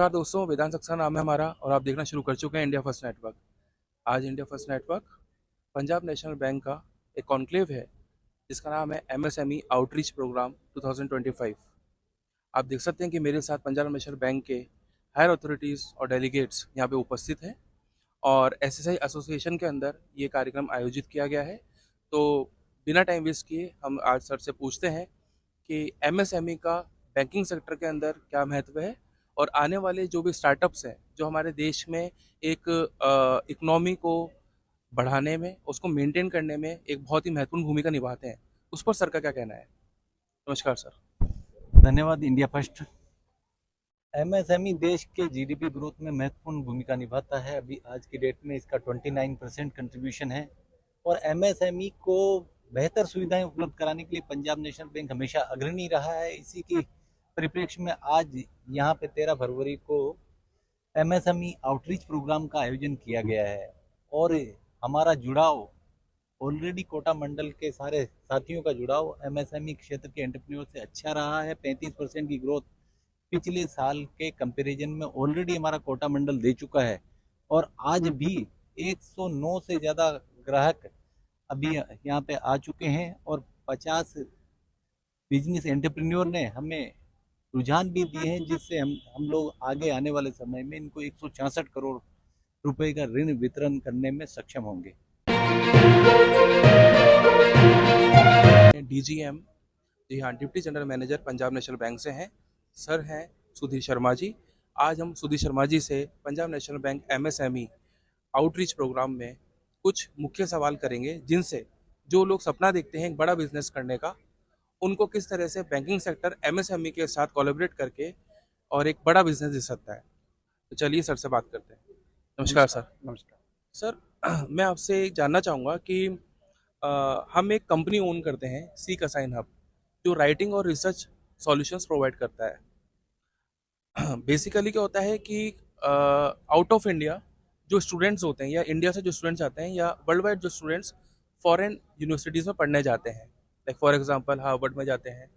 नमस्कार दोस्तों, वेदांत सक्सेना नाम है हमारा और आप देखना शुरू कर चुके हैं इंडिया फर्स्ट नेटवर्क। आज India first network Punjab National bank का एक कॉन्क्लेव है जिसका नाम है एमएसएमई आउटरीच प्रोग्राम 2025। आप देख सकते हैं कि मेरे साथ पंजाब नेशनल बैंक के हायर अथॉरिटीज़ और डेलीगेट्स यहाँ पे उपस्थित हैं और एसएसआई एसोसिएशन के अंदर ये कार्यक्रम आयोजित किया गया है। तो बिना टाइम वेस्ट किए हम आज सर से पूछते हैं कि एमएसएमई का बैंकिंग सेक्टर के अंदर क्या महत्व है और आने वाले जो भी स्टार्टअप्स हैं जो हमारे देश में एक इकोनॉमी को बढ़ाने में, उसको मेंटेन करने में एक बहुत ही महत्वपूर्ण भूमिका निभाते हैं, उस पर सर का क्या कहना है। नमस्कार सर। धन्यवाद। इंडिया फर्स्ट एमएसएमई देश के जीडीपी ग्रोथ में महत्वपूर्ण भूमिका निभाता है। अभी आज की डेट में इसका 29% कंट्रीब्यूशन है और एमएसएमई को बेहतर सुविधाएं उपलब्ध कराने के लिए पंजाब नेशनल बैंक हमेशा अग्रणी रहा है। इसी की परिप्रेक्ष्य में आज यहाँ पे 13 फरवरी को एमएसएमई आउटरीच प्रोग्राम का आयोजन किया गया है और हमारा जुड़ाव ऑलरेडी कोटा मंडल के सारे साथियों का जुड़ाव एमएसएमई क्षेत्र के एंटरप्रेन्योर से अच्छा रहा है। 35% की ग्रोथ पिछले साल के कंपैरिजन में ऑलरेडी हमारा कोटा मंडल दे चुका है और आज भी 109 से ज़्यादा ग्राहक अभी यहाँ पे आ चुके हैं और 50 बिजनेस एंटरप्रेन्योर ने हमें रुझान भी दिए हैं, जिससे हम लोग आगे आने वाले समय में इनको 166 करोड़ रुपए का ऋण वितरण करने में सक्षम होंगे। डीजीएम, जी हाँ, deputy general manager Punjab National bank से हैं, सर हैं सुधीर शर्मा जी। आज हम सुधीर शर्मा जी से Punjab National Bank MSME outreach programme में कुछ मुख्य सवाल करेंगे जिनसे जो लोग सपना देखते हैं एक बड़ा बिजनेस करने का, उनको किस तरह से बैंकिंग सेक्टर एमएसएमई के साथ कोलैबोरेट करके और एक बड़ा बिजनेस दे सकता है। तो चलिए सर से बात करते हैं। नमस्कार सर। नमस्कार सर, मैं आपसे जानना चाहूँगा कि हम एक कंपनी ओन करते हैं सीक असाइन हब, जो राइटिंग और रिसर्च सॉल्यूशंस प्रोवाइड करता है। बेसिकली क्या होता है कि आउट ऑफ इंडिया जो स्टूडेंट्स होते हैं या इंडिया से जो स्टूडेंट्स आते हैं या वर्ल्ड वाइड जो स्टूडेंट्स फॉरेन यूनिवर्सिटीज़ में पढ़ने जाते हैं, लाइक फॉर एग्जांपल हार्वर्ड में जाते हैं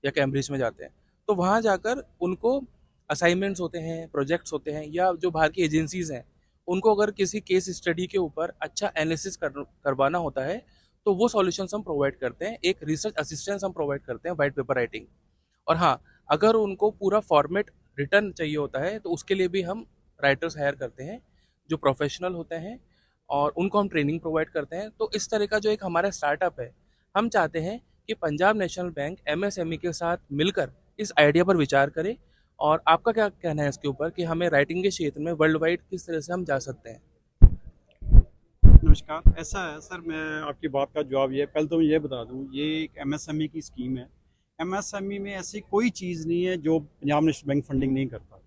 या कैम्ब्रिज में जाते हैं, तो वहाँ जाकर उनको असाइनमेंट्स होते हैं, प्रोजेक्ट्स होते हैं, या जो बाहर की एजेंसीज़ हैं उनको अगर किसी केस स्टडी के ऊपर अच्छा एनालिसिस करवाना होता है तो वो सॉल्यूशंस हम प्रोवाइड करते हैं। एक रिसर्च असिस्टेंस हम प्रोवाइड करते हैं, वाइट पेपर राइटिंग। और हाँ, अगर उनको पूरा फॉर्मेट रिटर्न चाहिए होता है तो उसके लिए भी हम राइटर्स हायर करते हैं जो प्रोफेशनल होते हैं और उनको हम ट्रेनिंग प्रोवाइड करते हैं। तो इस तरह का जो एक हमारा स्टार्टअप है, हम चाहते हैं कि पंजाब नेशनल बैंक एमएसएमई के साथ मिलकर इस आइडिया पर विचार करे। और आपका क्या कहना है इसके ऊपर कि हमें राइटिंग के क्षेत्र में वर्ल्ड वाइड किस तरह से हम जा सकते हैं। नमस्कार। ऐसा है सर, मैं आपकी बात का जवाब ये, पहले तो मैं ये बता दूं, ये एक एमएसएमई की स्कीम है। एमएसएमई में ऐसी कोई चीज़ नहीं है जो पंजाब नेशनल बैंक फंडिंग नहीं करता।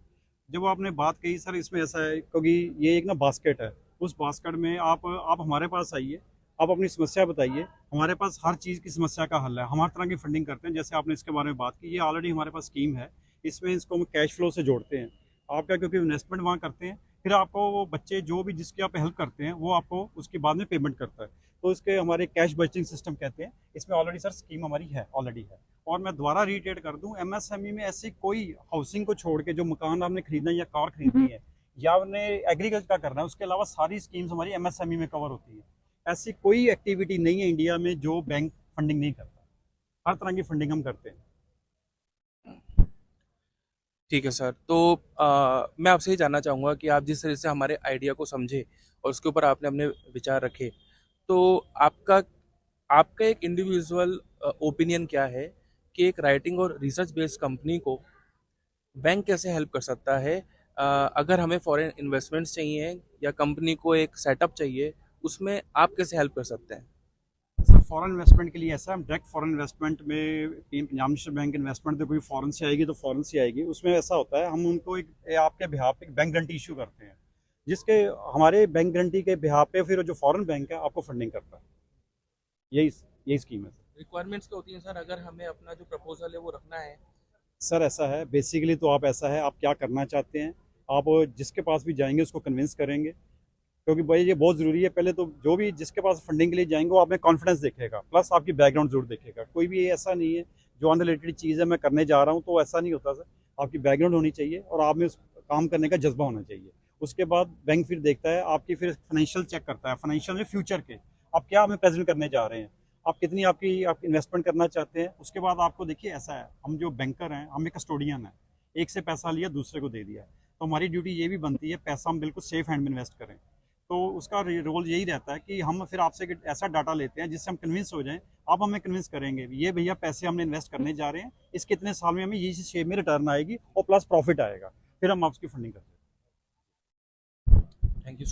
जब आपने बात कही सर, इसमें ऐसा है क्योंकि ये एक ना बास्केट है, उस बास्केट में आप हमारे पास आइए, आप अपनी समस्या बताइए, हमारे पास हर चीज़ की समस्या का हल है। हम हर तरह की फंडिंग करते हैं। जैसे आपने इसके बारे में बात की, ये ऑलरेडी हमारे पास स्कीम है, इसमें इसको हम कैश फ्लो से जोड़ते हैं आपका, क्योंकि इन्वेस्टमेंट वहाँ करते हैं, फिर आपको वो बच्चे जो भी जिसकी आप हेल्प करते हैं वो आपको उसके बाद में पेमेंट करता है। तो इसके हमारे कैश बजटिंग सिस्टम कहते हैं, इसमें ऑलरेडी सर स्कीम हमारी है, ऑलरेडी है। और मैं दोबारा रिटेट कर दूं, एमएसएमई में ऐसी कोई हाउसिंग को छोड़ के जो मकान आपने खरीदना है या कार खरीदनी है या आपने एग्रीकल्चर का करना है, उसके अलावा सारी स्कीम्स हमारी एमएसएमई में कवर होती है। ऐसी कोई एक्टिविटी नहीं है इंडिया में जो बैंक फंडिंग नहीं करता। हर तरह की फंडिंग हम करते हैं। ठीक है सर। तो मैं आपसे ये जानना चाहूँगा कि आप जिस तरह से हमारे आइडिया को समझे और उसके ऊपर आपने अपने विचार रखे, तो आपका आपका एक इंडिविजुअल ओपिनियन क्या है कि एक राइटिंग और रिसर्च बेस्ड कंपनी को बैंक कैसे हेल्प कर सकता है। अगर हमें फॉरेन इन्वेस्टमेंट्स चाहिए या कंपनी को एक सेटअप चाहिए, उसमें आप कैसे हेल्प कर सकते हैं। सर, फॉरेन इन्वेस्टमेंट के लिए ऐसा है, हम डायरेक्ट फॉरेन इन्वेस्टमेंट में पंजाब नेशनल बैंक इन्वेस्टमेंट तो कोई फॉरेन से आएगी तो फॉरेन से आएगी। उसमें ऐसा होता है, हम उनको आपके बिहाफ पे एक बैंक गारंटी इशू करते हैं, जिसके हमारे बैंक गारंटी के बिहाफ पे फिर जो फॉरेन बैंक है आपको फंडिंग करता है। यही यही स्कीम है रिक्वायरमेंट्स क्या होती हैं सर, अगर हमें अपना जो प्रपोजल है वो रखना है। सर। ऐसा है बेसिकली, तो आप ऐसा है, आप क्या करना चाहते हैं, आप जिसके पास भी जाएंगे उसको कन्विंस करेंगे, क्योंकि भाई ये बहुत ज़रूरी है। पहले तो जो भी जिसके पास फंडिंग के लिए जाएंगे वो आप में कॉन्फिडेंस देखेगा, प्लस आपकी बैकग्राउंड जरूर देखेगा। कोई भी ऐसा नहीं है जो अनरिलेटेड चीज़ है मैं करने जा रहा हूँ तो ऐसा नहीं होता सर। आपकी बैकग्राउंड होनी चाहिए और आप में काम करने का जज्बा होना चाहिए। उसके बाद बैंक फिर देखता है आपकी, फिर फाइनेंशियल चेक करता है, फाइनेंशियल में फ्यूचर के आप क्या हमें प्रेजेंट करने जा रहे हैं, आप कितनी आप इन्वेस्टमेंट करना चाहते हैं। उसके बाद आपको देखिए ऐसा है, हम जो बैंकर हैं, हम एक कस्टोडियन है, एक से पैसा लिया दूसरे को दे दिया, तो हमारी ड्यूटी ये भी बनती है पैसा हम बिल्कुल सेफ हैंड में इन्वेस्ट करें। तो उसका रोल यही रहता है कि हम फिर आपसे ऐसा डाटा लेते हैं जिससे हम कन्विंस हो जाएं, आप हमें कन्विंस करेंगे ये भैया पैसे हमने इन्वेस्ट करने जा रहे हैं, इस कितने साल में हमें ये शेप में रिटर्न आएगी और प्लस प्रॉफिट आएगा, फिर हम आपकी फंडिंग करते हैं। Thank you.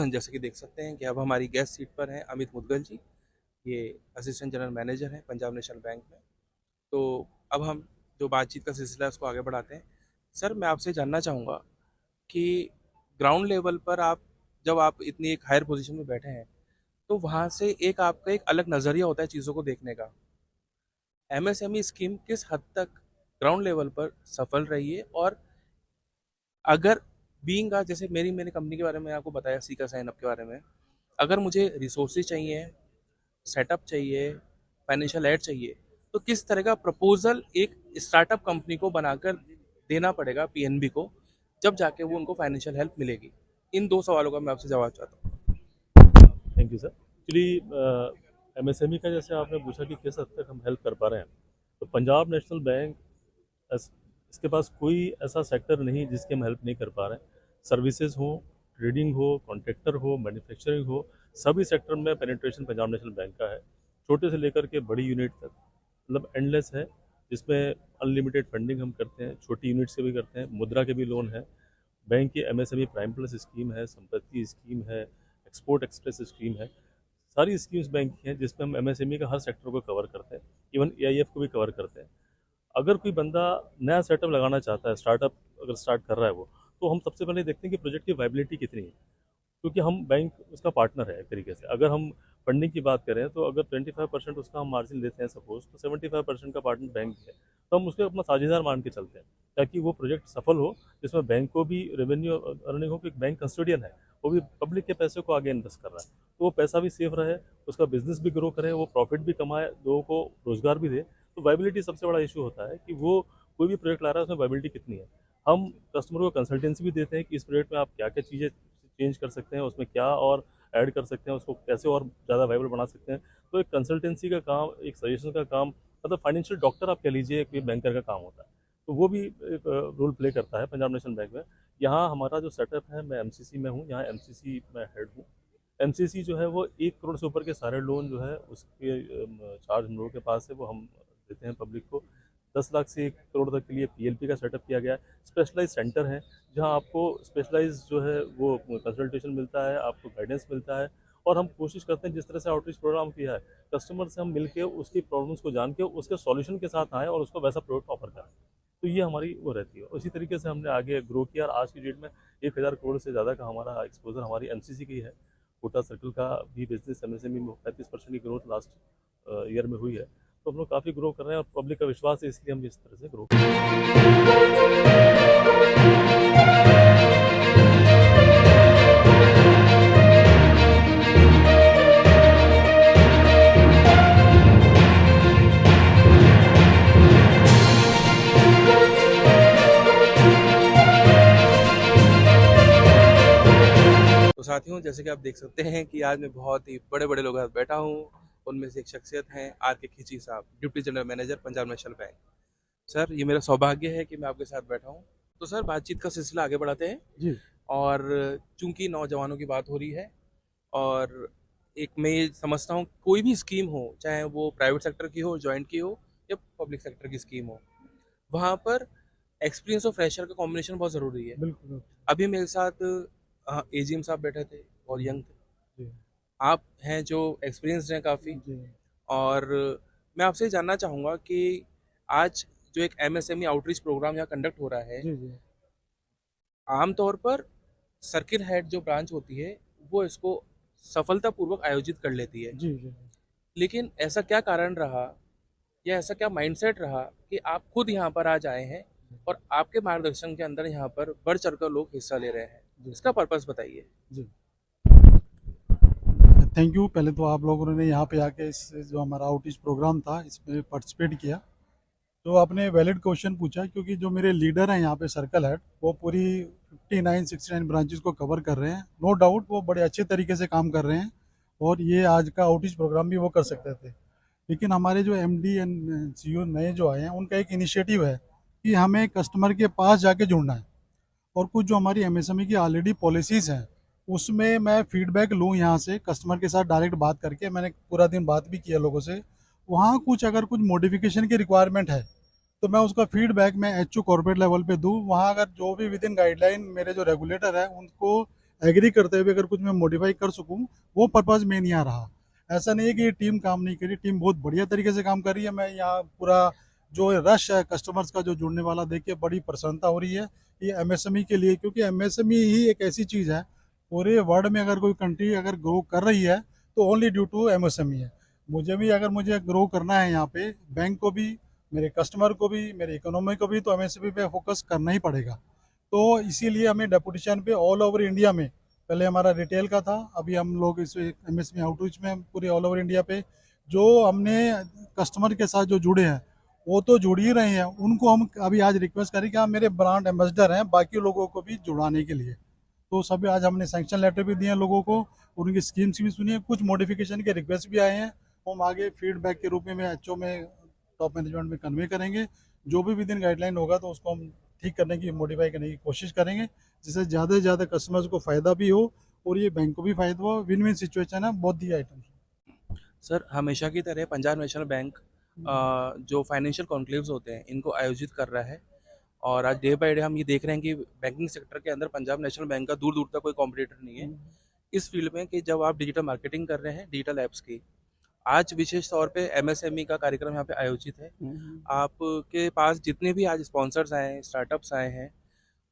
जैसे कि देख सकते हैं कि अब हमारी गेस्ट सीट पर हैं अमित मुदगल जी, ये असिस्टेंट जनरल मैनेजर हैं पंजाब नेशनल बैंक में। तो अब हम जो बातचीत का सिलसिला है उसको आगे बढ़ाते हैं। सर, मैं आपसे जानना चाहूँगा कि ग्राउंड लेवल पर जब आप इतनी एक हायर पोजीशन में बैठे हैं, तो वहाँ से एक आपका एक अलग नज़रिया होता है चीज़ों को देखने का। एमएसएमई स्कीम किस हद तक ग्राउंड लेवल पर सफल रही है, और अगर बीइंग जैसे मैंने कंपनी के बारे में आपको बताया, सी का साइन अप के बारे में, अगर मुझे रिसोर्सेज चाहिए, सेटअप चाहिए, फाइनेंशियल एड चाहिए, तो किस तरह का प्रपोजल एक स्टार्टअप कंपनी को बनाकर देना पड़ेगा पीएनबी को, जब जाके वो उनको फाइनेंशियल हेल्प मिलेगी? इन 2 सवालों का मैं आपसे जवाब चाहता हूँ। Thank you sir. Actually MSME का जैसे आपने पूछा कि किस हद तक हम हेल्प कर पा रहे हैं, तो पंजाब नेशनल बैंक इसके पास कोई ऐसा सेक्टर नहीं जिसकी हम हेल्प नहीं कर पा रहे हैं। सर्विसेज हो, ट्रेडिंग हो, कॉन्ट्रैक्टर हो, मैन्युफैक्चरिंग हो, सभी सेक्टर में पेनिट्रेशन पंजाब नेशनल बैंक का है, छोटे से लेकर के बड़ी यूनिट तक, मतलब एंडलेस है, जिसमें अनलिमिटेड फंडिंग हम करते हैं, छोटी यूनिट से भी करते हैं, मुद्रा के भी लोन है, बैंक की एमएसएमई प्राइम प्लस स्कीम है, संपत्ति स्कीम है, एक्सपोर्ट एक्सप्रेस स्कीम है, सारी स्कीम्स बैंक की हैं जिसमें हम एमएसएमई का हर सेक्टर को कवर करते हैं, इवन एआईएफ को भी कवर करते हैं। अगर कोई बंदा नया सेटअप लगाना चाहता है, स्टार्टअप अगर स्टार्ट कर रहा है वो, तो हम सबसे पहले देखते हैं कि प्रोजेक्ट की वायबिलिटी कितनी है, क्योंकि हम बैंक उसका पार्टनर है एक तरीके से। अगर हम फंडिंग की बात करें तो अगर 25% उसका हम मार्जिन लेते हैं सपोज, तो 75% का पार्टनर बैंक है, तो हम उसको अपना साझेदार मान के चलते हैं ताकि वो प्रोजेक्ट सफल हो, जिसमें बैंक को भी रेवेन्यू अर्निंग हो, क्योंकि बैंक कस्टोडियन है, वो भी पब्लिक के पैसे को आगे इन्वेस्ट कर रहा है, तो वो पैसा भी सेफ रहे, उसका बिजनेस भी ग्रो करे, वो प्रॉफिट भी कमाए, लोगों को रोजगार भी दे। तो वायबिलिटी सबसे बड़ा इशू होता है कि वो कोई भी प्रोजेक्ट ला रहा है उसमें वायबिलिटी कितनी है। हम कस्टमर को कंसल्टेंसी भी देते हैं कि इस प्रोजेक्ट में आप क्या क्या चीज़ें चेंज कर सकते हैं, उसमें क्या और ऐड कर सकते हैं, उसको कैसे और ज़्यादा वायबल बना सकते हैं। तो एक कंसल्टेंसी का काम, एक सजेशन का काम, मतलब फाइनेंशियल डॉक्टर आप कह लीजिए, एक बैंकर का काम होता है, तो वो भी एक रोल प्ले करता है पंजाब नेशनल बैंक में। यहाँ हमारा जो सेटअप है, मैं एमसीसी में हूँ, यहाँ एमसीसी में हेड हूँ। एमसीसी जो है वो 1 करोड़ से ऊपर के सारे लोन जो है उसके चार्ज हम लोगों के पास है, वो हम देते हैं पब्लिक को। 10 लाख से 1 करोड़ तक के लिए पीएलपी का सेटअप किया गया है। स्पेशलाइज सेंटर है जहां आपको स्पेशलाइज जो है वो कंसल्टेशन मिलता है, आपको गाइडेंस मिलता है, और हम कोशिश करते हैं जिस तरह से आउटरीच प्रोग्राम किया है, कस्टमर से हम मिलके उसकी प्रॉब्लम्स को जान के उसके सॉल्यूशन के साथ आए और उसको वैसा प्रोडक्ट ऑफर करें। तो ये हमारी वो रहती है। उसी तरीके से हमने आगे ग्रो किया और आज की डेट में 1000 करोड़ से ज़्यादा का हमारा एक्सपोजर हमारी एमसीसी की है। कोटा सर्कल का भी बिजनेस एमएसएमई में 35% की ग्रोथ लास्ट ईयर में हुई है। तो हम लोग काफ़ी ग्रो कर रहे हैं और पब्लिक का विश्वास है, इसलिए हम इस तरह से ग्रो कर रहे तो साथियों, जैसे कि आप देख सकते हैं कि आज मैं बहुत ही बड़े बड़े लोगों के साथ बैठा हूँ। उनमें से एक शख्सियत हैं आर के खिची साहब, deputy general manager Punjab National bank. Sir, ये मेरा सौभाग्य है कि मैं आपके साथ बैठा हूँ। तो सर, बातचीत का सिलसिला आगे बढ़ाते हैं जी। और चूंकि नौजवानों की बात हो रही है, और एक मैं ये समझता हूँ कोई भी स्कीम हो, चाहे वो प्राइवेट सेक्टर की हो, जॉइंट की हो, या पब्लिक सेक्टर की स्कीम हो, वहाँ पर एक्सपीरियंस और फ्रेशर का कॉम्बिनेशन बहुत ज़रूरी है। बिल्कुल। अभी मेरे साथ एजीएम साहब बैठे थे और यंग थे। जी। आप हैं जो एक्सपीरियंस्ड हैं काफ़ी, जी। और मैं आपसे जानना चाहूँगा कि आज जो एक एमएसएमई आउटरीच प्रोग्राम यहाँ कंडक्ट हो रहा है, जी। जी। आमतौर पर सर्किल हेड जो ब्रांच होती है वो इसको सफलतापूर्वक आयोजित कर लेती है, जी। जी। लेकिन ऐसा क्या कारण रहा, या ऐसा क्या माइंडसेट रहा कि आप खुद यहाँ पर आज आए हैं और आपके मार्गदर्शन के अंदर यहाँ पर बढ़ चढ़कर लोग हिस्सा ले रहे हैं? इसका पर्पस बताइए। जी। Thank you. पहले तो आप लोगों ने यहाँ पे आके इस जो हमारा आउटरीच प्रोग्राम था इसमें पार्टिसिपेट किया। तो आपने वैलिड क्वेश्चन पूछा, क्योंकि जो मेरे लीडर हैं यहाँ पे सर्कल हेड, वो पूरी 59-69 ब्रांचेस को कवर कर रहे हैं। नो डाउट वो बड़े अच्छे तरीके से काम कर रहे हैं और ये आज का आउटरीच प्रोग्राम भी वो कर सकते थे। लेकिन हमारे जो एमडी एंड सीईओ नए जो आए हैं, उनका एक इनिशिएटिव है कि हमें कस्टमर के पास जाके जुड़ना है, और कुछ जो हमारी एमएसएमई की ऑलरेडी पॉलिसीज़ हैं उसमें मैं फीडबैक लूँ यहाँ से, कस्टमर के साथ डायरेक्ट बात करके। मैंने पूरा दिन बात भी किया लोगों से, वहाँ कुछ अगर कुछ मॉडिफिकेशन की रिक्वायरमेंट है तो मैं उसका फीडबैक मैं एचओ कॉर्पोरेट लेवल पे दूँ। वहाँ अगर जो भी विद इन गाइडलाइन मेरे जो रेगुलेटर है उनको एग्री करते हुए अगर कुछ मैं मॉडिफाई कर सकूँ, वो पर्पज़ में नहीं आ रहा। ऐसा नहीं है कि ये टीम काम नहीं करी, टीम बहुत बढ़िया तरीके से काम कर रही है। मैं यहाँ पूरा जो रश है कस्टमर्स का जो जुड़ने वाला देख के बड़ी प्रसन्नता हो रही है ये एमएसएमई के लिए, क्योंकि एमएसएमई ही एक ऐसी चीज़ है, पूरे वर्ल्ड में अगर कोई कंट्री अगर ग्रो कर रही है तो ओनली ड्यू टू एमएसएमई है। मुझे भी अगर मुझे ग्रो करना है यहाँ पे, बैंक को भी, मेरे कस्टमर को भी, मेरे इकोनॉमी को भी, तो एमएसएमई पे फोकस करना ही पड़ेगा। तो इसीलिए हमें डेपुटेशन पे ऑल ओवर इंडिया में, पहले हमारा रिटेल का था, अभी हम लोग इस एमएसएमई आउटरीच में पूरे ऑल ओवर इंडिया पे जो हमने कस्टमर के साथ जो जुड़े हैं वो तो जुड़ ही रहे हैं, उनको हम अभी आज रिक्वेस्ट करें कि आप मेरे ब्रांड एम्बेसडर हैं बाकी लोगों को भी जुड़ाने के लिए। तो सभी आज हमने सैंक्शन लेटर भी दिए हैं लोगों को, उनकी स्कीम्स भी सुनी है, कुछ मॉडिफिकेशन के रिक्वेस्ट भी आए हैं। हम आगे फीडबैक के रूप में एचओ में, टॉप मैनेजमेंट में कन्वे करेंगे। जो भी विद इन गाइडलाइन होगा तो उसको हम ठीक करने की, मॉडिफाई करने की कोशिश करेंगे, जिससे ज़्यादा से ज़्यादा कस्टमर्स को फ़ायदा भी हो और ये बैंक को भी फ़ायदा हो। विन विन सिचुएशन है बोथ दी आइटम्स। सर, हमेशा की तरह पंजाब नेशनल बैंक जो फाइनेंशियल कॉन्क्लेव्स होते हैं इनको आयोजित कर रहा है, और आज डे बाय डे हम ये देख रहे हैं कि बैंकिंग सेक्टर के अंदर पंजाब नेशनल बैंक का दूर दूर तक कोई कॉम्पिटिटर नहीं है इस फील्ड में, कि जब आप डिजिटल मार्केटिंग कर रहे हैं डिजिटल ऐप्स की। आज विशेष तौर पे एमएसएमई का कार्यक्रम यहाँ पे आयोजित है। आपके पास जितने भी आज स्पॉन्सर्स आए हैं, स्टार्टअप्स आए हैं,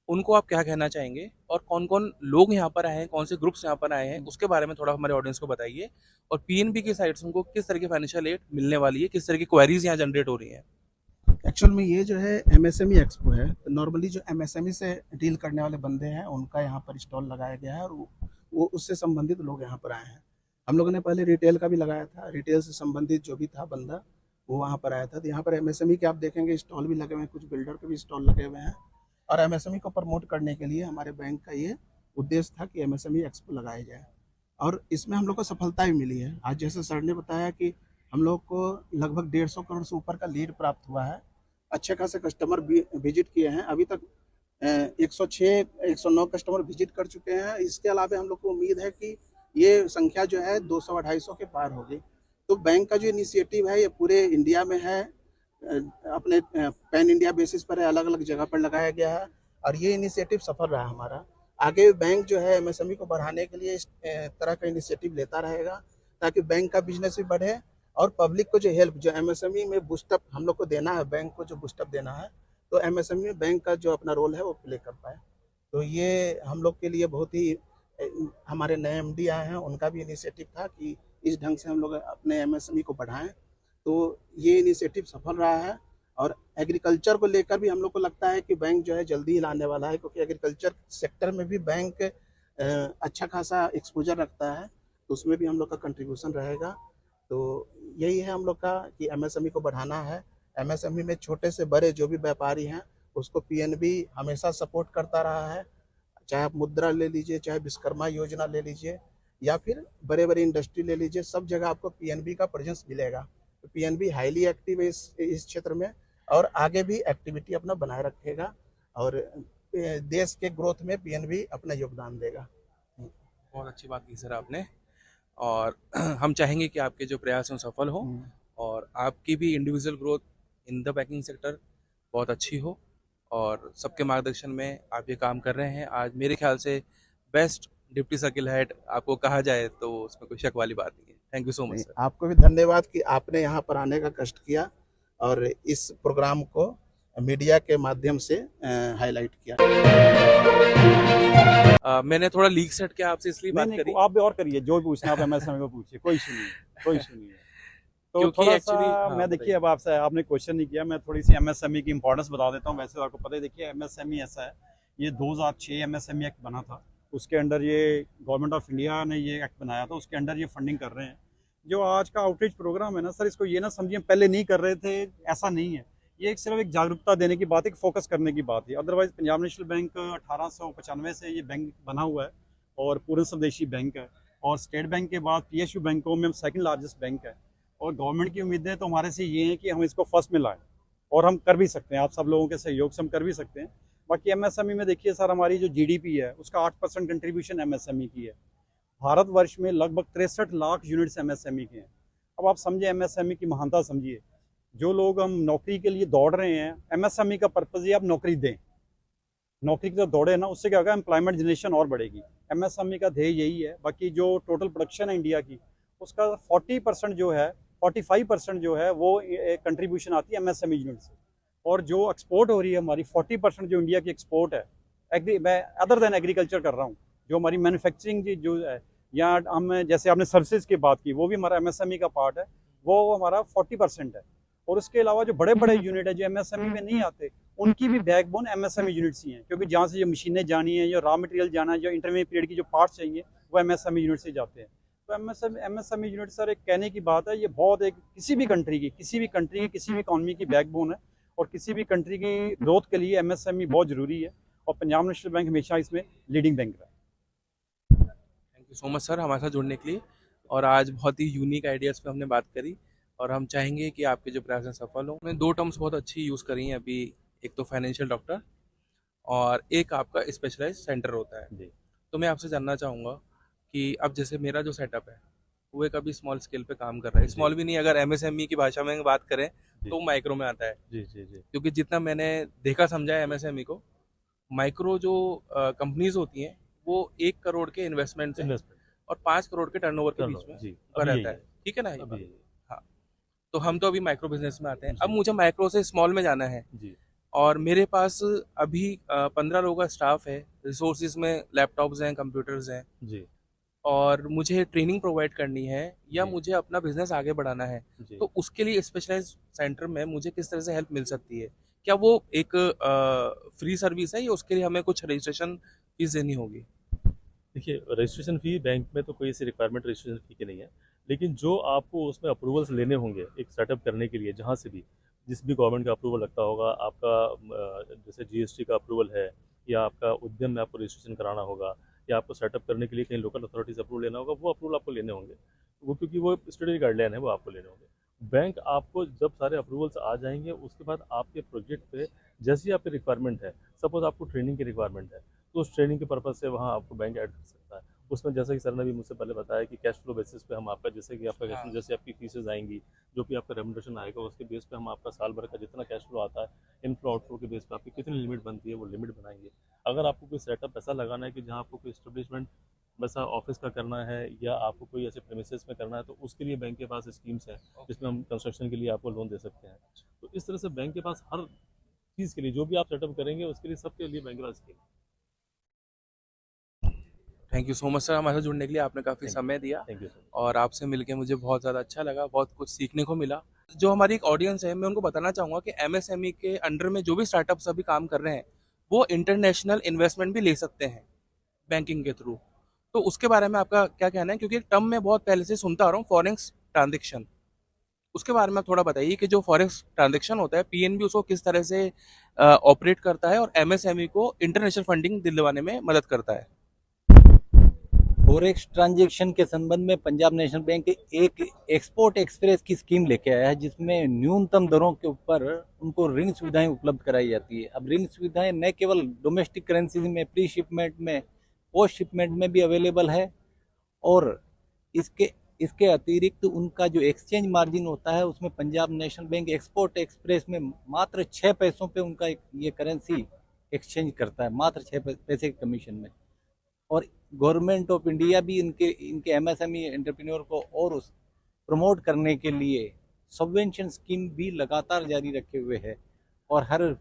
उनको आप क्या कहना चाहेंगे, और कौन कौन लोग यहाँ पर आए हैं, कौन से ग्रुप्स यहाँ पर आए हैं, उसके बारे में थोड़ा हमारे ऑडियंस को बताइए। और पीएनबी की साइड से उनको किस तरह की फाइनेंशियल एड मिलने वाली है, किस तरह की क्वेरीज यहाँ जनरेट हो रही हैं। एक्चुअल में ये जो है एमएसएमई एक्सपो है, तो नॉर्मली जो एमएसएमई से डील करने वाले बंदे हैं उनका यहाँ पर स्टॉल लगाया गया है, और वो उससे संबंधित लोग यहाँ पर आए हैं। हम लोगों ने पहले रिटेल का भी लगाया था, रिटेल से संबंधित जो भी था बंदा वो वहाँ पर आया था। तो यहाँ पर एमएसएमई के आप देखेंगे स्टॉल भी लगे हुए हैं, कुछ बिल्डर के भी स्टॉल लगे हुए हैं। और एमएसएमई को प्रमोट करने के लिए हमारे बैंक का ये उद्देश्य था कि एमएसएमई एक्सपो लगाया जाए, और इसमें हम लोग को सफलता भी मिली है। आज जैसे सर ने बताया कि हम लोग को लगभग 150 करोड़ से ऊपर का लीड प्राप्त हुआ है, अच्छे खासे कस्टमर विजिट किए हैं। अभी तक 106 109 कस्टमर विजिट कर चुके हैं। इसके अलावा हम लोग को उम्मीद है कि ये संख्या जो है 200-250 के पार होगी। तो बैंक का जो इनिशिएटिव है ये पूरे इंडिया में है, अपने पैन इंडिया बेसिस पर है, अलग अलग जगह पर लगाया गया है, और ये इनिशिएटिव सफल रहा हमारा। आगे बैंक जो है एमएसएमई को बढ़ाने के लिए इस तरह का इनिशिएटिव लेता रहेगा, ताकि बैंक का बिजनेस भी बढ़े और पब्लिक को जो हेल्प, जो एमएसएमई में बूस्टअप हम लोग को देना है, बैंक को जो बूस्टअप देना है, तो एमएसएमई में बैंक का जो अपना रोल है वो प्ले कर पाए। तो ये हम लोग के लिए बहुत ही, हमारे नए एमडी आए हैं उनका भी इनिशिएटिव था कि इस ढंग से हम लोग अपने एमएसएमई को बढ़ाएं। तो ये इनिशिएटिव सफल रहा है, और एग्रीकल्चर को लेकर भी हम लोग को लगता है कि बैंक जो है जल्दी ही लाने वाला है, क्योंकि एग्रीकल्चर सेक्टर में भी बैंक अच्छा खासा एक्सपोजर रखता है, तो उसमें भी हम लोग का कंट्रीब्यूशन रहेगा। तो यही है हम लोग का कि एमएसएमई को बढ़ाना है। एमएसएमई में छोटे से बड़े जो भी व्यापारी हैं उसको पीएनबी हमेशा सपोर्ट करता रहा है, चाहे आप मुद्रा ले लीजिए, चाहे विश्वकर्मा योजना ले लीजिए, या फिर बड़े बड़े इंडस्ट्री ले लीजिए, सब जगह आपको पीएनबी का प्रेजेंस मिलेगा। तो पीएनबी हाईली एक्टिव है इस क्षेत्र में, और आगे भी एक्टिविटी अपना बनाए रखेगा, और देश के ग्रोथ में पीएनबी अपना योगदान देगा। बहुत अच्छी बात की सर आपने, और हम चाहेंगे कि आपके जो प्रयास हैं सफल हो, और आपकी भी individual growth in the banking sector बहुत अच्छी हो, और सबके मार्गदर्शन में आप ये काम कर रहे हैं। आज मेरे ख्याल से बेस्ट डिप्टी सर्किल हेड आपको कहा जाए तो उसमें कोई शक वाली बात नहीं है। Thank you so much sir. आपको भी धन्यवाद कि आपने यहाँ पर आने का कष्ट किया और इस प्रोग्राम को मीडिया के माध्यम से हाईलाइट किया। मैंने थोड़ा लीक सेट के आपसे इसलिए बात करी। आप भी और करिए, जो भी पूछना आप एमएसएमई को पूछिए, कोई इशू नहीं है, कोई इशू नहीं है। तो क्योंकि थोड़ा actually, सा हाँ, मैं देखिए, अब आपसे आपने क्वेश्चन नहीं किया, मैं थोड़ी सी एमएसएमई की इंपॉर्टेंस बता देता हूँ। वैसे तो आपको पता है, देखिए एमएसएमई ऐसा है, ये 2006 एमएसएमई एक्ट बना था, उसके अंडर ये गवर्नमेंट ऑफ इंडिया ने ये एक्ट बनाया था, उसके अंडर ये फंडिंग कर रहे हैं। जो आज का आउटरीच प्रोग्राम है ना सर, इसको ये ना समझिए पहले नहीं कर रहे थे, ऐसा नहीं है। ये सिर्फ एक जागरूकता देने की बात है, एक फोकस करने की बात है। अदरवाइज पंजाब नेशनल बैंक 1895 से ये बैंक बना हुआ है और पूर्ण स्वदेशी बैंक है, और स्टेट बैंक के बाद PSU बैंकों में हम सेकंड लार्जेस्ट बैंक है। और गवर्नमेंट की उम्मीदें तो हमारे से ये हैं कि हम इसको फर्स्ट में लाएं, और हम कर भी सकते हैं। आप सब लोगों के सहयोग से हम कर भी सकते हैं। बाकी MSME में देखिए सर, हमारी जो GDP है उसका 8% कंट्रीब्यूशन MSME की है। भारतवर्ष में लगभग 63 लाख यूनिट्स MSME के हैं। अब आप समझे MSME की महानता समझिए। जो लोग हम नौकरी के लिए दौड़ रहे हैं, MSME का पर्पज़ ये आप नौकरी दें, नौकरी की तरफ दौड़े ना, उससे क्या होगा, एम्प्लॉयमेंट जनरेशन और बढ़ेगी। MSME का ध्येय यही है। बाकी जो टोटल प्रोडक्शन है इंडिया की, उसका 40% जो है, 45% जो है वो कंट्रीब्यूशन आती है MSME यूनिट से। और जो एक्सपोर्ट हो रही है हमारी, 40% जो इंडिया की एक्सपोर्ट है, मैं अदर देन एग्रीकल्चर कर रहा हूँ, जो हमारी मैन्युफैक्चरिंग जो है, या हम जैसे आपने सर्विसेज की बात की, वो भी हमारा MSME का पार्ट है, वो हमारा 40% है। और उसके अलावा जो बड़े बड़े यूनिट है जो MSME में नहीं आते, उनकी भी बैकबोन MSME यूनिट्स ही हैं, क्योंकि जहाँ से जो मशीनें जानी है, जो रॉ मटेरियल जाना है, जो इंटरमीडिएट पीरियड की जो पार्ट्स चाहिए, वो MSME यूनिट से जाते हैं। तो MSME यूनिट सर, एक कहने की बात है, ये बहुत एक किसी भी कंट्री की किसी भी इकॉनमी की बैकबोन है, और किसी भी कंट्री की ग्रोथ के लिए MSME बहुत ज़रूरी है, और पंजाब नेशनल बैंक हमेशा इसमें लीडिंग बैंक रहा है। Thank you so much sir हमारे साथ जुड़ने के लिए। और आज बहुत ही यूनिक आइडियाज़ पे हमने बात करी, और हम चाहेंगे कि आपके जो प्रयास हैं सफल हों। हमने 2 टर्म्स बहुत अच्छी यूज़ करी हैं अभी, एक तो फाइनेंशियल डॉक्टर और एक आपका स्पेशलाइज्ड सेंटर होता है। जी तो मैं आपसे जानना चाहूँगा कि अब जैसे मेरा जो सेटअप है वो एक अभी स्मॉल स्केल पे काम कर रहा है। जी। स्मॉल भी नहीं, अगर MSME की भाषा में बात करें जी तो माइक्रो में आता है। जी जी जी क्योंकि जितना मैंने देखा समझा है MSME को, माइक्रो जो कंपनीज होती हैं वो 1 करोड़ के इन्वेस्टमेंट से इन्वेस्टमेंट और 5 करोड़ के टर्नओवर के बीच टर्नओवर में जी, का अभी यही रहता है। है, ठीक है ना ये अभी बात? यही है। हाँ, तो हम तो अभी माइक्रो बिजनेस में आते हैं। अब जी मुझे माइक्रो से स्मॉल में जाना है, जी और मेरे पास अभी 15 लोगों का स्टाफ है, रिसोर्सेज में लैपटॉप्स हैं, कंप्यूटर्स हैं, जी और मुझे ट्रेनिंग प्रोवाइड करनी है या जी मुझे अपना बिजनेस आगे बढ़ाना है। जी। तो उसके लिए स्पेशलाइज्ड सेंटर में मुझे किस तरह से हेल्प मिल सकती है? क्या वो एक फ्री सर्विस है या उसके लिए हमें कुछ रजिस्ट्रेशन फीस देनी होगी? देखिए, रजिस्ट्रेशन फ़ी बैंक में तो कोई ऐसी रिक्वायरमेंट रजिस्ट्रेशन फ़ी की नहीं है, लेकिन जो आपको उसमें अप्रूवल्स लेने होंगे एक सेटअप करने के लिए, जहाँ से भी जिस भी गवर्नमेंट का अप्रूवल लगता होगा आपका, जैसे GST का अप्रूवल है, या आपका उद्यम में आपको रजिस्ट्रेशन कराना होगा, या आपको सेटअप करने के लिए कहीं लोकल अथॉरिटी से अप्रूवल लेना होगा, वो अप्रूवल आपको लेने होंगे। वो क्योंकि वो स्टडी गाइडलाइन है, वो आपको लेने होंगे। बैंक आपको जब सारे अप्रूवल्स आ जाएंगे, उसके बाद आपके प्रोजेक्ट पे जैसी आपकी रिक्वायरमेंट है, सपोज आपको ट्रेनिंग की रिक्वायरमेंट है, तो उस ट्रेनिंग के पर्पज़ से वहाँ आपको बैंक ऐड कर सकता है। उसमें जैसा कि सर ने भी मुझसे पहले बताया कि कैश फ्लो बेसिस पे हम आपका, जैसे कि आपका कैश, जैसे आपकी फीसेज आएंगी, जो भी आपका रेमुनरेशन आएगा, उसके बेस पे हम आपका साल भर का जितना कैश फ्लो आता है, इनफ्लो आउटफ्लो के बेस पे आपकी कितनी लिमिट बनती है, वो लिमिट बनाएंगे। अगर आपको कोई सेटअप ऐसा लगाना है कि जहाँ आपको कोई इस्टेब्लिशमेंट वैसा ऑफिस का करना है, या आपको कोई ऐसे प्रेमिसेस में करना है, तो उसके लिए बैंक के पास स्कीम्स हैं जिसमें हम कंस्ट्रक्शन के लिए आपको लोन दे सकते हैं। तो इस तरह से बैंक के पास हर चीज़ के लिए, जो भी आप सेटअप करेंगे उसके लिए, सबके लिए बैंक के पास scheme. Thank you so much sir हमारे साथ जुड़ने के लिए, आपने काफ़ी थैंक समय दिया, थैंक यू सर। और आपसे मिलके मुझे बहुत ज़्यादा अच्छा लगा, बहुत कुछ सीखने को मिला। जो हमारी एक ऑडियंस है, मैं उनको बताना चाहूँगा कि MSME के अंडर में जो भी स्टार्टअप्स अभी काम कर रहे हैं, वो इंटरनेशनल इन्वेस्टमेंट भी ले सकते हैं बैंकिंग के थ्रू। तो उसके बारे में आपका क्या कहना है? क्योंकि एक टर्म मैं बहुत पहले से सुनता आ रहा हूँ, फॉरेक्स ट्रांजेक्शन। उसके बारे में आप थोड़ा बताइए कि जो फॉरेक्स ट्रांजेक्शन होता है, PNB उसको किस तरह से ऑपरेट करता है और MSME को इंटरनेशनल फंडिंग दिलवाने में मदद करता है। फॉरेक्स ट्रांजैक्शन के संबंध में पंजाब नेशनल बैंक एक एक्सपोर्ट एक्सप्रेस की स्कीम लेके आया है, जिसमें न्यूनतम दरों के ऊपर उनको ऋण सुविधाएं उपलब्ध कराई जाती है। अब ऋण सुविधाएं न केवल डोमेस्टिक करेंसी में, प्री शिपमेंट में, पोस्ट शिपमेंट में भी अवेलेबल है, और इसके इसके अतिरिक्त उनका जो एक्सचेंज मार्जिन होता है, उसमें Punjab National bank export express में मात्र 6 पैसों पे उनका ये करेंसी एक्सचेंज करता है, मात्र 6 पैसे के कमीशन में। और गवर्नमेंट ऑफ इंडिया भी इनके MSME एंटरप्रेन्योर को और उस प्रमोट करने के लिए सबवेंशन स्कीम भी लगातार जारी रखे हुए है, और हर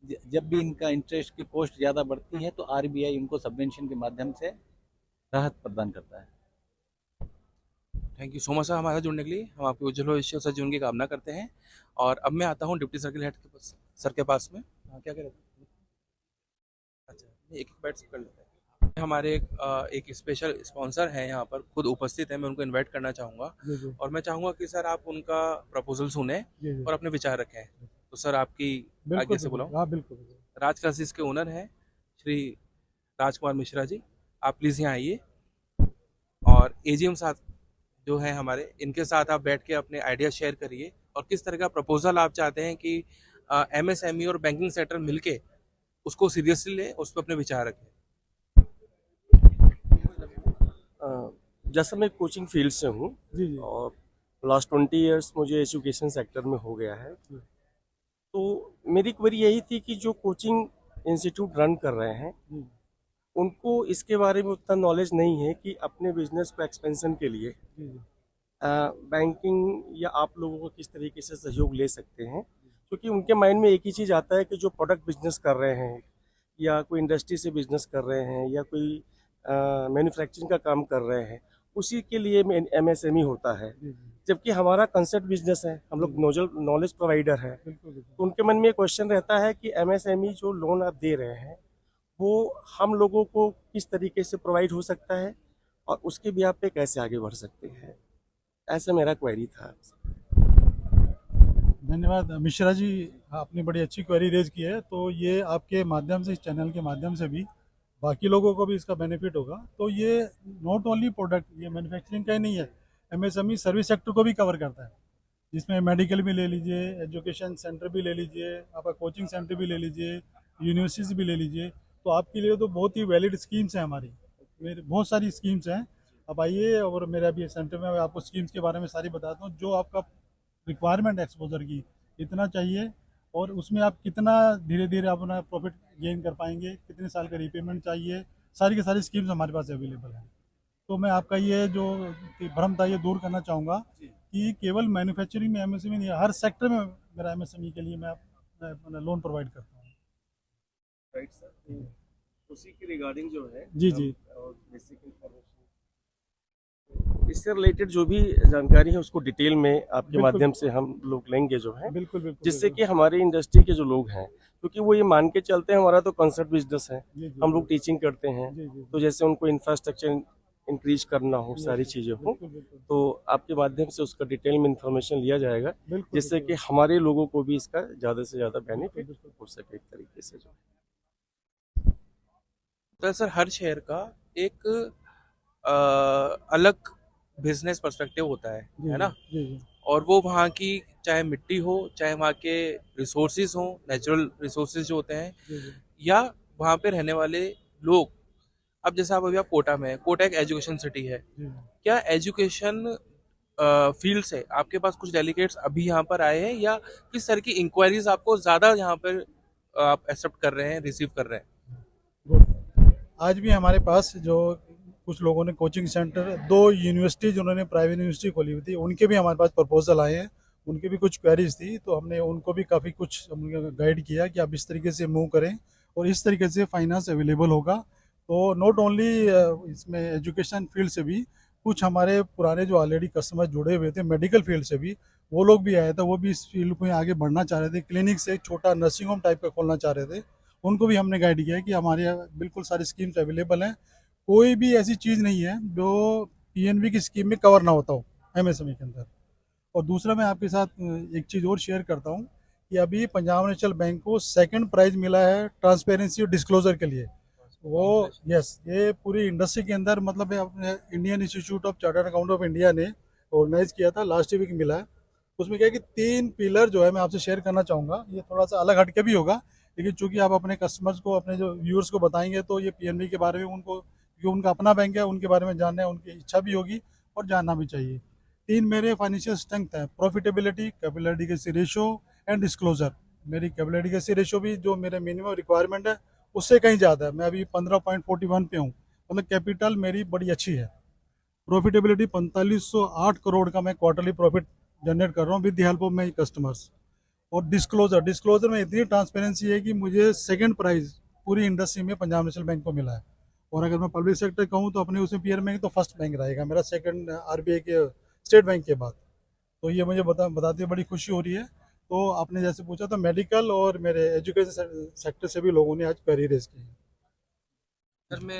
जब भी इनका इंटरेस्ट की कॉस्ट ज़्यादा बढ़ती है तो RBI इनको सबवेंशन के माध्यम से राहत प्रदान करता है। Thank you so much sir हमारे साथ जुड़ने के लिए। हम आपके उज्जवल भविष्य से जीवन की कामना करते हैं। और अब मैं आता हूँ डिप्टी सर्किल हेड के पास, सर के पास में। हाँ, क्या कह रहे थे? अच्छा, एक एक बैठ कर लेते हैं। हमारे एक स्पेशल स्पॉन्सर हैं यहाँ पर, खुद उपस्थित हैं, मैं उनको इनवाइट करना चाहूँगा जी जी और मैं चाहूँगा कि सर आप उनका प्रपोजल सुने जी जी और अपने विचार रखें। तो सर आपकी बिल्कुल आज्ञा से बिल्कुल, बुलाऊं। हाँ बिल्कुल बिल्कुल। राज क्लासेस के ओनर हैं श्री राजकुमार मिश्रा जी, आप प्लीज़ यहाँ आइए और एजीएम साथ जो हैं हमारे, इनके साथ आप बैठ के अपने आइडिया शेयर करिए और किस तरह का प्रपोजल आप चाहते हैं कि एमएसएमई और बैंकिंग सेक्टर मिलके उसको सीरियसली लें, उस पर अपने विचार रखें। जैसा मैं कोचिंग फील्ड से हूँ जी जी और लास्ट 20 इयर्स मुझे एजुकेशन सेक्टर में हो गया है, तो मेरी क्वेरी यही थी कि जो कोचिंग इंस्टीट्यूट रन कर रहे हैं जी उनको इसके बारे में उतना नॉलेज नहीं है कि अपने बिजनेस को एक्सपेंशन के लिए जी जी बैंकिंग या आप लोगों को किस तरीके से सहयोग ले सकते हैं, क्योंकि उनके माइंड में एक ही चीज़ आता है कि जो प्रोडक्ट बिजनेस कर रहे हैं या कोई इंडस्ट्री से बिजनेस कर रहे हैं या कोई मैन्युफैक्चरिंग का काम कर रहे हैं, उसी के लिए एमएसएमई होता है। जी जी जबकि हमारा कंसेप्ट बिजनेस है, हम लोग नॉलेज प्रोवाइडर है। बिल्कुल बिल्कुल। तो उनके मन में क्वेश्चन रहता है कि एमएसएमई जो लोन आप दे रहे हैं वो हम लोगों को किस तरीके से प्रोवाइड हो सकता है और उसके ब्याह पे कैसे आगे बढ़ सकते हैं, ऐसा मेरा क्वेरी था। धन्यवाद मिश्रा जी, आपने बड़ी अच्छी क्वेरी रेज की है। तो ये आपके माध्यम से, इस चैनल के माध्यम से भी बाकी लोगों को भी इसका बेनिफिट होगा। तो ये नॉट ओनली प्रोडक्ट, ये मैन्युफैक्चरिंग का ही नहीं है, एमएसएमई सर्विस सेक्टर को भी कवर करता है, जिसमें मेडिकल भी ले लीजिए, एजुकेशन सेंटर भी ले लीजिए, आपका कोचिंग सेंटर भी ले लीजिए, यूनिवर्सिटीज भी ले लीजिए। तो आपके लिए तो बहुत ही वैलिड स्कीम्स हैं हमारी, मेरी बहुत सारी स्कीम्स हैं। आप आइए और मेरा भी सेंटर में आपको स्कीम्स के बारे में सारी बताता हूँ, जो आपका रिक्वायरमेंट एक्सपोजर की इतना चाहिए और उसमें आप कितना धीरे धीरे अपना प्रॉफिट गेन कर पाएंगे, कितने साल का रीपेमेंट चाहिए, सारी की सारी स्कीम्स हमारे पास अवेलेबल हैं। तो मैं आपका ये जो भ्रम था ये दूर करना चाहूँगा कि केवल मैन्युफैक्चरिंग में एमएसएमई नहीं है, हर सेक्टर में मेरा एमएसएमई के लिए मैं लोन प्रोवाइड करता हूँ। राइट सर, उसी के रिगार्डिंग जो है जी जी बेसिक इंफॉर्मेशन, इससे रिलेटेड जो भी जानकारी है उसको डिटेल में आपके बिल्कुल। माध्यम से हम लोग लेंगे जो है, बिल्कुल बिल्कुल जिससे बिल्कुल। कि हमारे इंडस्ट्री के जो लोग हैं, क्योंकि वो ये मान के चलते हैं हमारा तो कंसल्ट बिजनेस है, जी जी हम लोग टीचिंग करते हैं, जी जी तो जैसे उनको इंफ्रास्ट्रक्चर इंक्रीज करना हो, सारी चीज़ें हो, बिल्कुल बिल्कुल तो आपके माध्यम से उसका डिटेल में इंफॉर्मेशन लिया जाएगा, बिल्कुल जिससे कि बिल्कुल हमारे लोगों को भी इसका ज़्यादा से ज़्यादा बेनिफिट बिल्कुल। हो सके एक तरीके से जो। तो सर हर शहर का एक अलग बिजनेस पर्सपेक्टिव होता जी है ना, जी जी और वो वहाँ की चाहे मिट्टी हो, चाहे वहाँ के रिसोर्सेज हो, नेचुरल रिसोर्सेज जो होते हैं, जी जी या वहाँ पे रहने वाले लोग। अब जैसे आप कोटा में है, कोटा एक एजुकेशन सिटी है, जी क्या एजुकेशन फील्ड से आपके पास कुछ डेलीगेट्स अभी यहाँ पर आए हैं, या किस तरह की इंक्वायरीज आपको ज़्यादा यहाँ पर आप एक्सेप्ट कर रहे हैं, रिसीव कर रहे हैं? गुड। आज भी हमारे पास जो कुछ लोगों ने कोचिंग सेंटर, दो यूनिवर्सिटी जिन्होंने प्राइवेट यूनिवर्सिटी खोली हुई थी, उनके भी हमारे पास प्रपोजल आए हैं, उनकी भी कुछ क्वेरीज थी, तो हमने उनको भी काफ़ी कुछ गाइड किया कि आप इस तरीके से मूव करें और इस तरीके से फाइनेंस अवेलेबल होगा। तो नॉट ओनली इसमें एजुकेशन फील्ड से भी कुछ हमारे पुराने जो ऑलरेडी कस्टमर जुड़े हुए थे मेडिकल फील्ड से भी, वो लोग भी आए थे, वो भी इस फील्ड में आगे बढ़ना चाह रहे थे, क्लिनिक से छोटा नर्सिंग होम टाइप का खोलना चाह रहे थे, उनको भी हमने गाइड किया कि हमारे यहाँ बिल्कुल सारी स्कीम्स अवेलेबल हैं, कोई भी ऐसी चीज़ नहीं है जो पीएनबी की स्कीम में कवर ना होता हो एमएसएमई के अंदर। और दूसरा मैं आपके साथ एक चीज़ और शेयर करता हूँ कि अभी पंजाब नेशनल बैंक को सेकंड प्राइज़ मिला है ट्रांसपेरेंसी और डिस्क्लोजर के लिए। वो यस, ये पूरी इंडस्ट्री के अंदर, मतलब अपने Indian institute of chartered account of India ने ऑर्गेनाइज किया था, लास्ट वीक मिला है। उसमें क्या है कि 3 पिलर जो है मैं आपसे शेयर करना चाहूँगा, ये थोड़ा सा अलग हटके भी होगा, लेकिन चूंकि आप अपने कस्टमर्स को, अपने जो व्यूअर्स को बताएंगे तो ये पीएनबी के बारे में उनको, क्योंकि उनका अपना बैंक है, उनके बारे में जानना है, उनकी इच्छा भी होगी और जानना भी चाहिए। 3 मेरे फाइनेंशियल स्ट्रेंथ है, profitability, capital adequacy ratio and disclosure. मेरी कैपिटल एडिक्वेसी रेशियो भी जो मेरे मिनिमम रिक्वायरमेंट है उससे कहीं ज़्यादा है, मैं अभी 15.41 पे हूँ, मतलब कैपिटल मेरी बड़ी अच्छी है। प्रॉफिटेबिलिटी 4508 करोड़ का मैं क्वार्टरली प्रॉफिट जनरेट कर रहा हूँ with the help of my customers. और डिस्क्लोजर में इतनी ट्रांसपेरेंसी है कि मुझे सेकंड प्राइज़ पूरी इंडस्ट्री में पंजाब नेशनल बैंक को मिला है। और अगर मैं पब्लिक सेक्टर कहूँ तो अपने उसमें पीयर में तो फर्स्ट बैंक रहेगा मेरा, सेकंड आरबीआई के, स्टेट बैंक के बाद। तो ये मुझे बताते हुए बड़ी खुशी हो रही है। तो आपने जैसे पूछा तो मेडिकल और मेरे एजुकेशन सेक्टर से भी लोगों ने आज क्वेरी रेज की है। सर मैं